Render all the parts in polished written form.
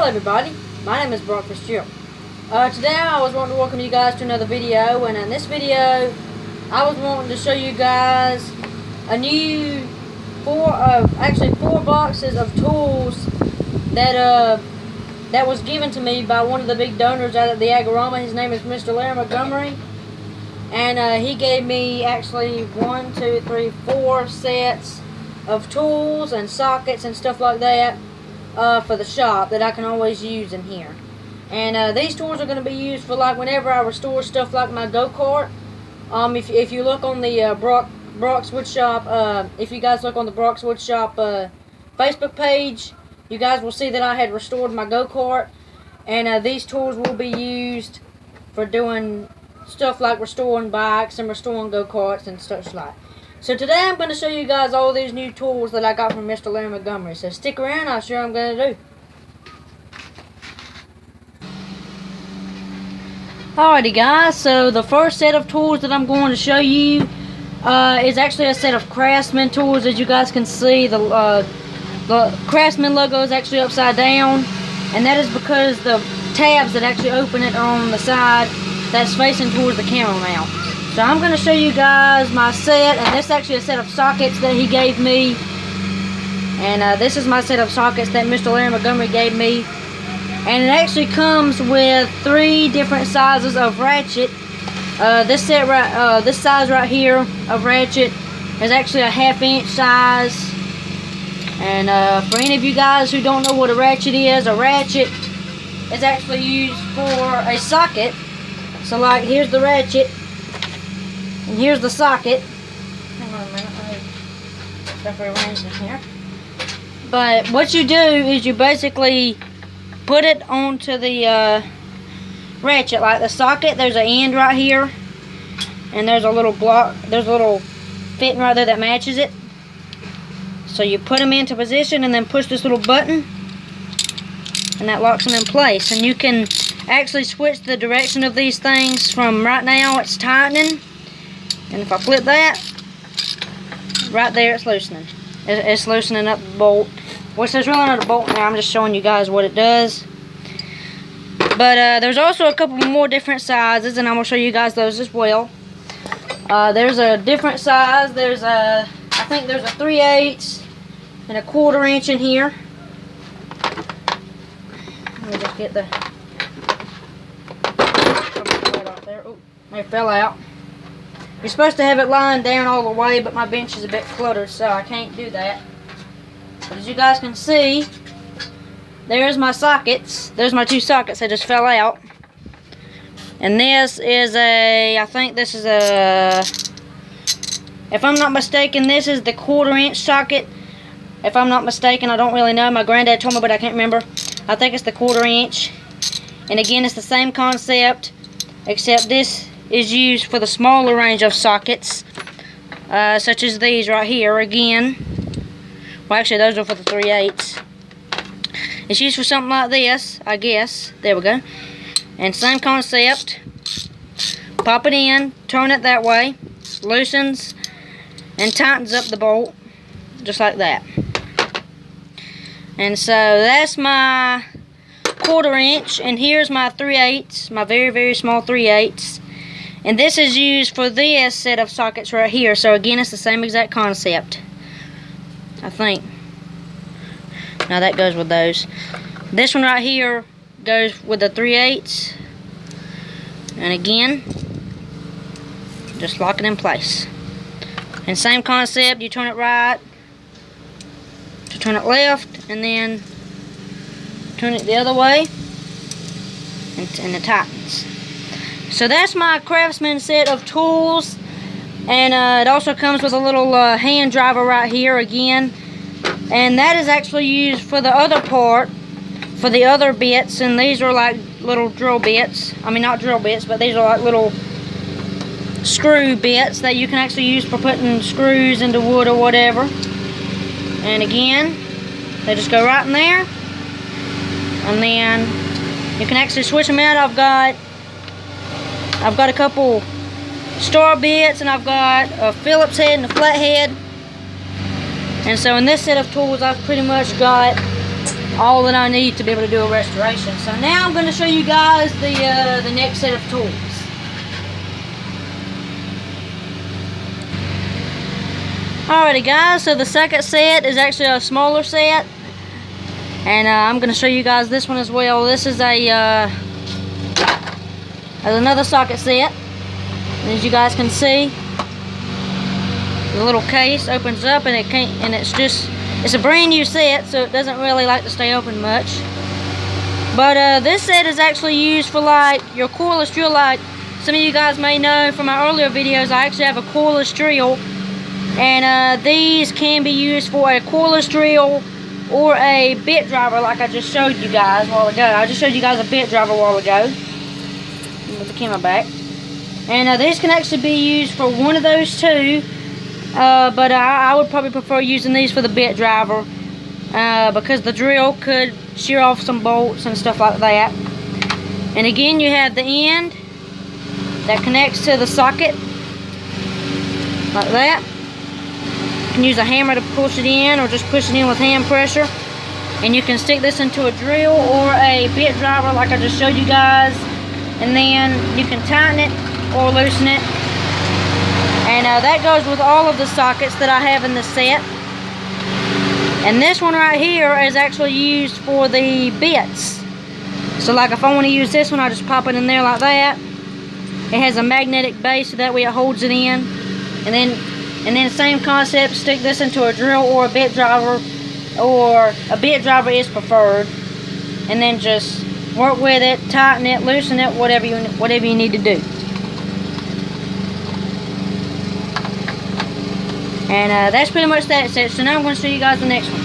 everybody, my name is Brock Fitzgerald. Today I was wanting to welcome you guys to another video, and in this video I was wanting to show you guys a new four boxes of tools that was given to me by one of the big donors out at the Agorama. His name is Mr. Larry Montgomery, and he gave me actually 4 sets of tools and sockets and stuff like that for the shop that I can always use in here. And these tools are going to be used for like whenever I restore stuff like my go-kart. If you look on the Brock's Wood Shop, if you guys look on the Brock's Wood Shop Facebook page, you guys will see that I had restored my go-kart, and these tools will be used for doing stuff like restoring bikes and restoring go-karts and such like. So today I'm going to show you guys all these new tools that I got from Mr. Larry Montgomery. So stick around, I'll show you what I'm going to do. Alrighty guys, so the first set of tools that I'm going to show you is actually a set of Craftsman tools. As you guys can see, the Craftsman logo is actually upside down, and that is because the tabs that actually open it are on the side that's facing towards the camera mount. So I'm going to show you guys my set, and this is actually a set of sockets that he gave me. And this is my set of sockets that Mr. Larry Montgomery gave me. And it actually comes with 3 different sizes of ratchet. This size right here of ratchet is actually a 1/2 inch size. And for any of you guys who don't know what a ratchet is actually used for a socket. So like, here's the ratchet, and here's the socket. Hang on a minute, I have stuff arranged in here. But what you do is you basically put it onto the ratchet, like the socket. There's an end right here, and there's a little fitting right there that matches it. So you put them into position and then push this little button, and that locks them in place. And you can actually switch the direction of these things. From right now it's tightening, and if I flip that, right there it's loosening. It's loosening up the bolt, which there's really not a bolt now. I'm just showing you guys what it does. But there's also a couple more different sizes, and I'm going to show you guys those as well. There's a different size. There's a, I think there's a 3/8 and a 1/4 inch in here. Let me just get the there. Oh, it fell out. You're supposed to have it lying down all the way, but my bench is a bit cluttered, so I can't do that. But as you guys can see, there's my sockets. There's my 2 sockets that just fell out. And this is I think this is a, if I'm not mistaken, this is the 1/4 inch socket. If I'm not mistaken, I don't really know. My granddad told me, but I can't remember. I think it's the 1/4 inch. And again, it's the same concept, except this is used for the smaller range of sockets, such as these right here. Again, well, actually those are for the 3/8. It's used for something like this, I guess. There we go. And same concept. Pop it in, turn it that way, loosens and tightens up the bolt, just like that. And so that's my 1/4 inch, and here's my 3/8, my very, very small 3/8. And this is used for this set of sockets right here. So again, it's the same exact concept, I think. Now that goes with those. This one right here goes with the 3/8. And again, just lock it in place. And same concept, you turn it right to turn it left, and then turn it the other way, and it tightens. So that's my Craftsman set of tools. And it also comes with a little hand driver right here again. And that is actually used for the other part, for the other bits. And these are like little drill bits. I mean, not drill bits, but these are like little screw bits that you can actually use for putting screws into wood or whatever. And again, they just go right in there. And then you can actually switch them out. I've got a couple star bits, and I've got a Phillips head and a flat head. And so in this set of tools, I've pretty much got all that I need to be able to do a restoration. So now I'm going to show you guys the next set of tools. Alrighty guys, so the second set is actually a smaller set, and I'm going to show you guys this one as well. This is another socket set, and as you guys can see, the little case opens up, and it's a brand new set, so it doesn't really like to stay open much. But this set is actually used for like your cordless drill. Like some of you guys may know from my earlier videos, I actually have a cordless drill, and these can be used for a cordless drill or a bit driver, like I just showed you guys a while ago. I just showed you guys a bit driver a while ago. With the camera back, and these can actually be used for one of those two, but I would probably prefer using these for the bit driver, because the drill could shear off some bolts and stuff like that. And again, you have the end that connects to the socket like that. You can use a hammer to push it in, or just push it in with hand pressure, and you can stick this into a drill or a bit driver like I just showed you guys, and then you can tighten it or loosen it. And that goes with all of the sockets that I have in this set. And this one right here is actually used for the bits. So like if I want to use this one, I just pop it in there like that. It has a magnetic base, so that way it holds it in. And then same concept, stick this into a drill or a bit driver, or a bit driver is preferred, and then just work with it, tighten it, loosen it, whatever you need to do. And that's pretty much that set. So now I'm going to show you guys the next one.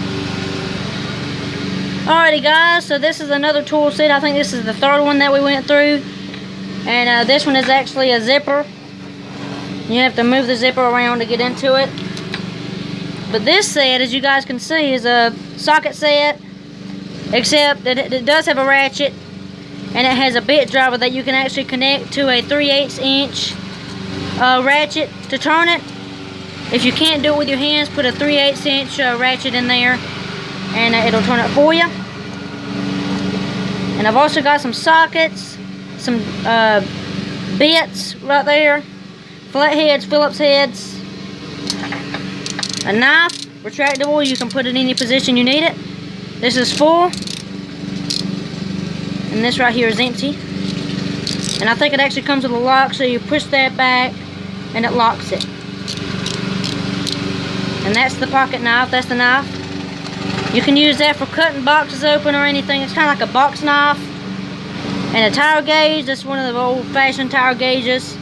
Alrighty guys, so this is another tool set. I think this is the third one that we went through. And this one is actually a zipper. You have to move the zipper around to get into it. But this set, as you guys can see, is a socket set, except that it does have a ratchet, and it has a bit driver that you can actually connect to a 3/8 inch ratchet to turn it. If you can't do it with your hands, put a 3/8 inch ratchet in there, and it'll turn it for you. And I've also got some sockets, some bits right there, flat heads, Phillips heads, a knife, retractable, you can put it in any position you need it. This is full, and this right here is empty. And I think it actually comes with a lock, so you push that back and it locks it. And that's the pocket knife, that's the knife. You can use that for cutting boxes open or anything. It's kind of like a box knife. And a tire gauge, that's one of the old-fashioned tire gauges.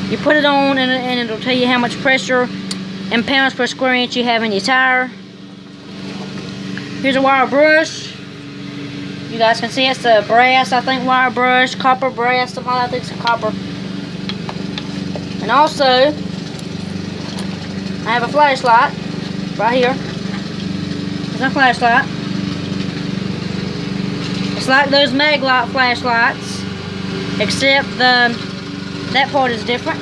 You put it on and it'll tell you how much pressure in pounds per square inch you have in your tire. Here's a wire brush. You guys can see it's a brass, I think, wire brush, copper brass, something like that. I think it's copper. And also, I have a flashlight right here. There's a flashlight. It's like those Maglite flashlights, except that part is different.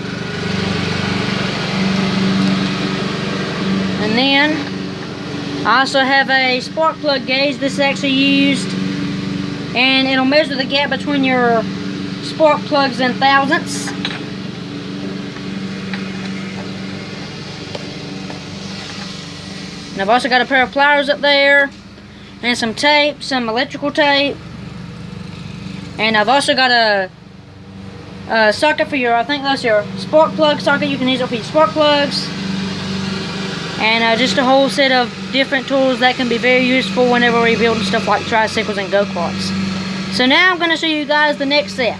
And then I also have a spark plug gauge. This is actually used, and it'll measure the gap between your spark plugs in thousandths. And I've also got a pair of pliers up there, and some tape, some electrical tape. And I've also got a socket for your, I think that's your spark plug socket. You can use it for your spark plugs. And just a whole set of different tools that can be very useful whenever we're building stuff like tricycles and go-karts. So now I'm going to show you guys the next set.